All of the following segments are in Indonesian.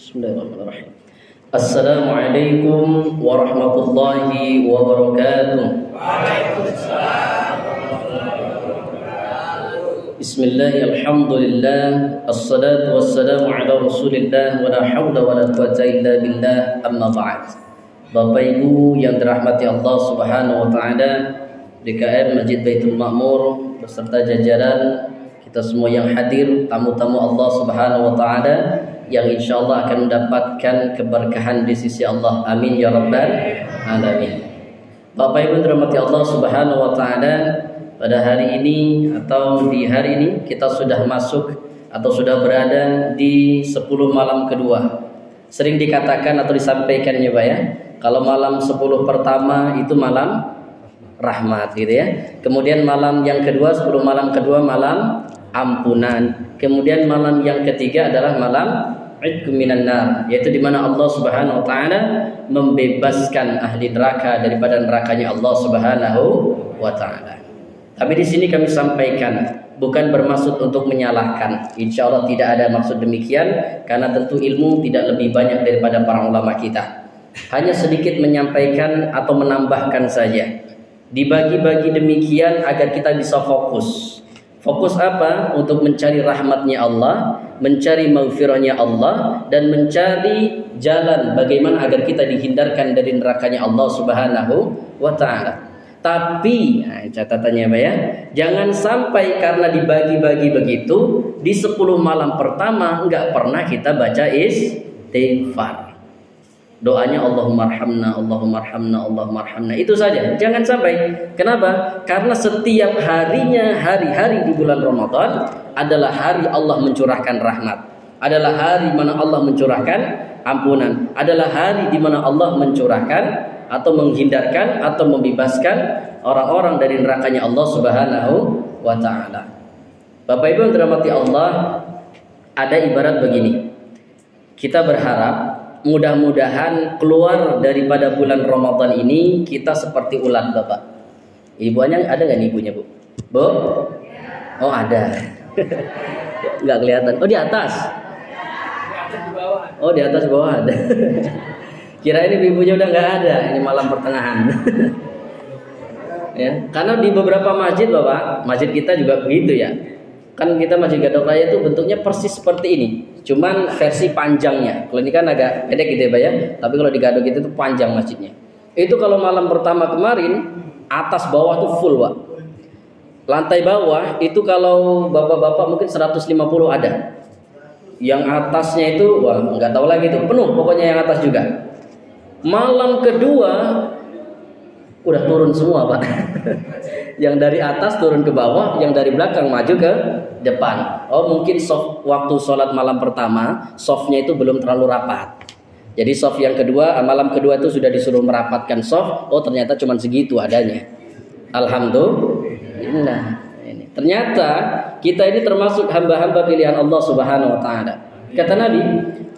Bismillahirrahmanirrahim. Assalamualaikum warahmatullahi wabarakatuh. Bismillah, alhamdulillah, assalatu wassalamu ala rasulillah, wa la hawla wa la quwwata illa billah, amma ba'd. Bapak Ibu yang dirahmati Allah Subhanahu wa taala, DKM Masjid Baitul Ma'mur beserta jajaran, kita semua yang hadir, tamu-tamu Allah Subhanahu wa taala yang insyaallah akan mendapatkan keberkahan di sisi Allah. Amin ya rabbal alamin. Bapak Ibu dirahmati Allah Subhanahu wa taala, pada hari ini atau di hari ini kita sudah masuk atau sudah berada di 10 malam kedua. Sering dikatakan atau disampaikannya Pak ya, kalau malam 10 pertama itu malam rahmat gitu ya. Kemudian malam yang kedua, 10 malam kedua malam ampunan. Kemudian malam yang ketiga adalah malam Idkum minan nar, yaitu di mana Allah Subhanahu wa taala membebaskan ahli neraka daripada nerakanya Allah Subhanahu wa taala. Tapi di sini kami sampaikan bukan bermaksud untuk menyalahkan. Insya Allah tidak ada maksud demikian, karena tentu ilmu tidak lebih banyak daripada para ulama kita. Hanya sedikit menyampaikan atau menambahkan saja. Dibagi-bagi demikian agar kita bisa fokus. Fokus apa? Untuk mencari rahmatnya Allah, mencari maghfirahnya Allah, dan mencari jalan bagaimana agar kita dihindarkan dari nerakanya Allah Subhanahu wa ta'ala. Tapi catatannya Pak ya, jangan sampai karena dibagi-bagi begitu di 10 malam pertama enggak pernah kita baca istighfar. Doanya Allahumma arhamna, Allahumma arhamna, Allahumma arhamna. Itu saja, jangan sampai. Kenapa? Karena setiap harinya, hari-hari di bulan Ramadan adalah hari Allah mencurahkan rahmat, adalah hari mana Allah mencurahkan ampunan, adalah hari di mana Allah mencurahkan atau menghindarkan atau membebaskan orang-orang dari nerakanya Allah Subhanahu wa ta'ala. Bapak Ibu yang dirahmati Allah, ada ibarat begini. Kita berharap mudah-mudahan keluar daripada bulan Ramadan ini kita seperti ulat Bapak. Ibunya ada nggak nih ibunya Bu? Bu? Oh ada. Nggak kelihatan. Oh di atas. Oh di atas bawah ada. Kira ini ibunya udah nggak ada. Ini malam pertengahan. Ya, karena di beberapa masjid Bapak, masjid kita juga begitu ya. Kan kita Masjid Gadok Raya itu bentuknya persis seperti ini, cuman versi panjangnya. Kalau ini kan agak pendek gitu ya Pak ya, tapi kalau di Gadok itu panjang masjidnya. Itu kalau malam pertama kemarin, atas bawah tuh full Pak. Lantai bawah itu kalau bapak-bapak mungkin 150 ada. Yang atasnya itu, wah nggak tahu lagi itu penuh, pokoknya yang atas juga. Malam kedua udah turun semua Pak. Yang dari atas turun ke bawah, yang dari belakang maju ke depan. Oh mungkin soft waktu sholat malam pertama, softnya itu belum terlalu rapat. Jadi soft yang kedua, malam kedua itu sudah disuruh merapatkan soft. Oh ternyata cuma segitu adanya. Alhamdulillah. Ini ternyata kita ini termasuk hamba-hamba pilihan Allah Subhanahu wa taala. Kata Nabi,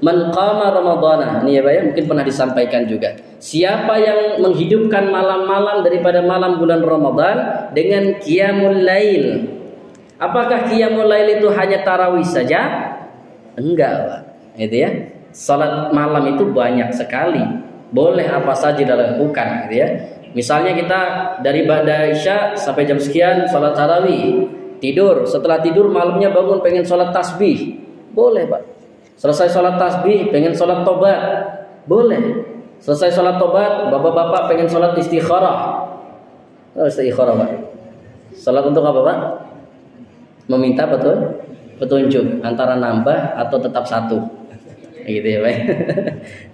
man qama ramadhana, ini ya Pak ya, mungkin pernah disampaikan juga. Siapa yang menghidupkan malam-malam daripada malam bulan Ramadan dengan qiyamul lail. Apakah qiyamul lail itu hanya tarawih saja? Enggak Pak. Itu ya. Salat malam itu banyak sekali. Boleh apa saja dilakukan gitu ya. Misalnya kita dari ba'da Isya sampai jam sekian salat tarawih. Tidur, setelah tidur malamnya bangun pengen salat tasbih. Boleh Pak. Selesai sholat tasbih, pengen sholat tobat, boleh. Selesai sholat tobat, bapak-bapak pengen sholat istikharah. Oh, istikharah Pak. Sholat untuk apa Pak? Meminta petunjuk antara nambah atau tetap satu, gitu ya Pak.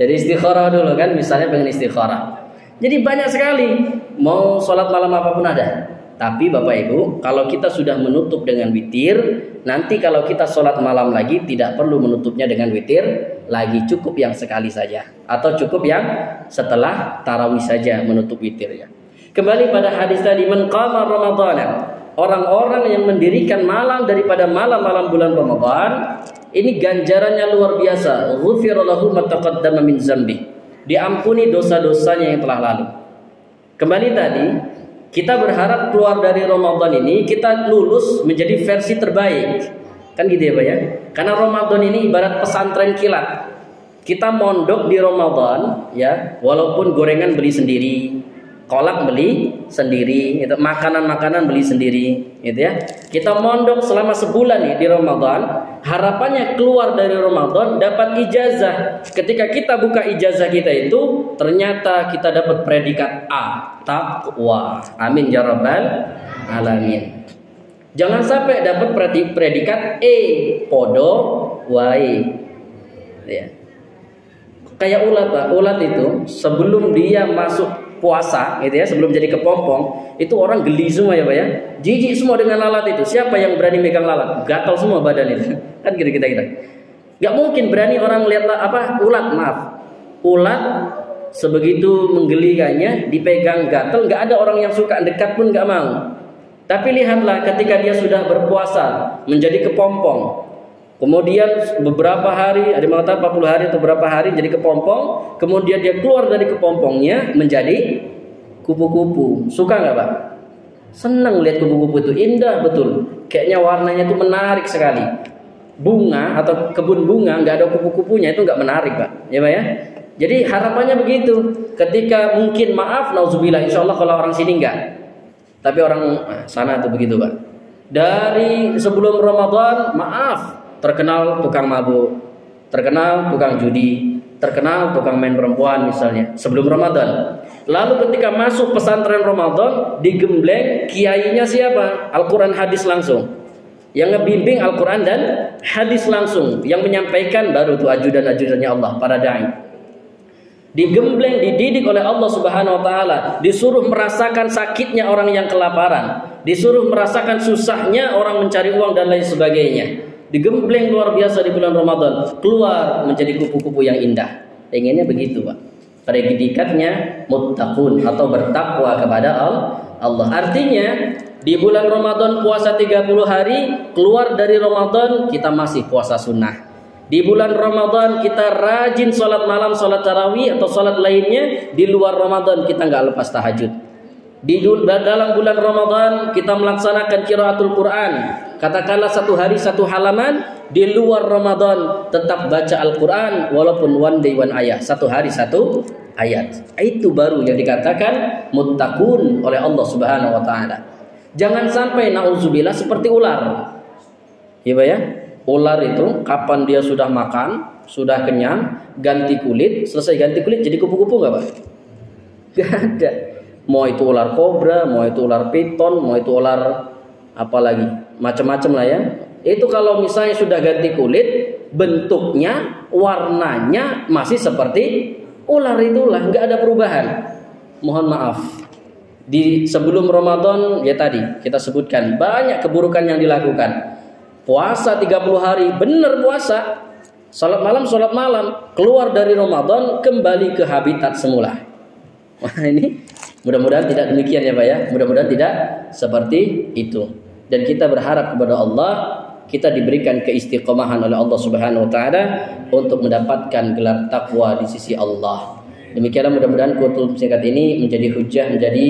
Jadi istikharah dulu kan, misalnya pengen istikharah. Jadi banyak sekali, mau sholat malam apapun ada. Tapi Bapak Ibu, kalau kita sudah menutup dengan witir, nanti kalau kita sholat malam lagi tidak perlu menutupnya dengan witir lagi, cukup yang sekali saja, atau cukup yang setelah tarawih saja menutup witirnya. Kembali pada hadis tadi, man qama ramadhana, orang-orang yang mendirikan malam daripada malam-malam bulan Ramadan, ini ganjarannya luar biasa. Ghufira lahu ma taqaddama min dzambi, diampuni dosa-dosanya yang telah lalu. Kembali tadi, kita berharap keluar dari Ramadan ini kita lulus menjadi versi terbaik. Kan gitu ya Pak ya. Karena Ramadan ini ibarat pesantren kilat. Kita mondok di Ramadan ya, walaupun gorengan beli sendiri, kolak beli sendiri, itu makanan-makanan beli sendiri, gitu ya. Kita mondok selama sebulan nih di Ramadan, harapannya keluar dari Ramadan dapat ijazah. Ketika kita buka ijazah kita itu, ternyata kita dapat predikat A, takwa. Amin ya rabbal alamin. Jangan sampai dapat predikat E, podo wae. Ya. Kayak ulat, Pak. Ulat itu sebelum dia masuk puasa gitu ya, sebelum jadi kepompong, itu orang geli semua ya Pak ya. Jijik semua dengan lalat itu. Siapa yang berani megang lalat? Gatal semua badan itu. Kan gitu kita. Gak mungkin berani orang lihat ulat, maaf. Ulat sebegitu menggelikannya, dipegang gatal, gak ada orang yang suka dekat pun gak mau. Tapi lihatlah ketika dia sudah berpuasa menjadi kepompong. Kemudian beberapa hari, ada yang mengatakan 40 hari atau beberapa hari jadi kepompong. Kemudian dia keluar dari kepompongnya menjadi kupu-kupu. Suka nggak Pak? Senang lihat kupu-kupu itu, indah betul. Kayaknya warnanya itu menarik sekali. Bunga atau kebun bunga nggak ada kupu-kupunya itu nggak menarik Pak. Ya Pak ya. Jadi harapannya begitu. Ketika mungkin maaf, nauzubillah, insya Allah kalau orang sini nggak. Tapi orang sana itu begitu Pak. Dari sebelum Ramadan, maaf, terkenal tukang mabuk, terkenal tukang judi, terkenal tukang main perempuan misalnya sebelum Ramadan. Lalu ketika masuk pesantren Ramadan, digembleng kiainya siapa? Al-Quran hadis langsung. Yang ngebimbing Al-Quran dan hadis langsung. Yang menyampaikan baru itu ajudan-ajudannya Allah, para da'i. Digembleng, dididik oleh Allah Subhanahu wa taala, disuruh merasakan sakitnya orang yang kelaparan, disuruh merasakan susahnya orang mencari uang dan lain sebagainya. Digembleng luar biasa di bulan Ramadan, keluar menjadi kupu-kupu yang indah. Pengennya begitu Pak. Predikatnya muttaqun atau bertakwa kepada Allah. Artinya di bulan Ramadan puasa 30 hari, keluar dari Ramadan kita masih puasa sunnah. Di bulan Ramadan kita rajin sholat malam, sholat tarawih atau sholat lainnya. Di luar Ramadan kita nggak lepas tahajud. Di dalam bulan Ramadan kita melaksanakan qiraatul Quran. Katakanlah satu hari satu halaman. Di luar Ramadan tetap baca Al-Quran walaupun one day one ayat, satu hari satu ayat. Itu baru yang dikatakan muttaqun oleh Allah Subhanahu wa taala. Jangan sampai nauzubillah seperti ular. Ya Pak ya? Ular itu kapan dia sudah makan, sudah kenyang, ganti kulit, selesai ganti kulit jadi kupu-kupu nggak Pak? Gak ada. Mau itu ular kobra, mau itu ular piton, mau itu ular apa lagi, macam-macam lah ya. Itu kalau misalnya sudah ganti kulit, bentuknya, warnanya masih seperti ular itulah, nggak ada perubahan. Mohon maaf. Di sebelum Ramadan ya tadi kita sebutkan banyak keburukan yang dilakukan. Puasa 30 hari, benar puasa. Salat malam, keluar dari Ramadan kembali ke habitat semula. Wah ini mudah-mudahan tidak demikian ya Pak ya. Mudah-mudahan tidak seperti itu. Dan kita berharap kepada Allah, kita diberikan keistiqomahan oleh Allah Subhanahu wa taala untuk mendapatkan gelar takwa di sisi Allah. Demikianlah mudah-mudahan khutbah singkat ini menjadi hujah, menjadi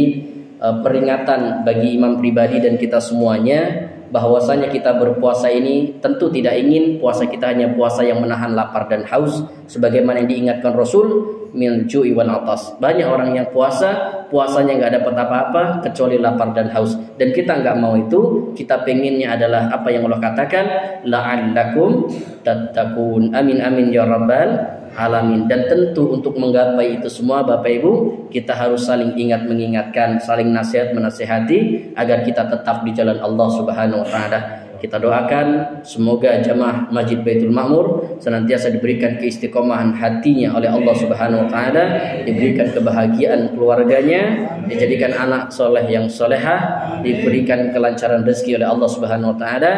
peringatan bagi imam pribadi dan kita semuanya, bahwasanya kita berpuasa ini tentu tidak ingin puasa kita hanya puasa yang menahan lapar dan haus, sebagaimana yang diingatkan Rasul, min ju'i wal atas. Banyak orang yang puasanya nggak dapat apa-apa kecuali lapar dan haus, dan kita nggak mau itu. Kita pengennya adalah apa yang Allah katakan, la'allakum tattaqun. Amin amin ya rabbal alamin. Dan tentu untuk menggapai itu semua Bapak Ibu, kita harus saling ingat mengingatkan, saling nasihat menasihati agar kita tetap di jalan Allah Subhanahu wa taala. Kita doakan semoga jamaah Masjid Baitul Ma'mur senantiasa diberikan keistiqomahan hatinya oleh Allah Subhanahu wa taala, diberikan kebahagiaan keluarganya, dijadikan anak soleh yang solehah, diberikan kelancaran rezeki oleh Allah Subhanahu wa taala,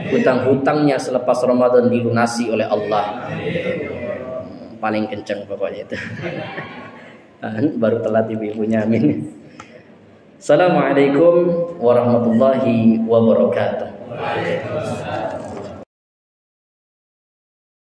hutang-hutangnya selepas Ramadan dilunasi oleh Allah. Paling kencang pokoknya itu. Baru telat ibu-ibunya, amin. Assalamualaikum warahmatullahi wabarakatuh.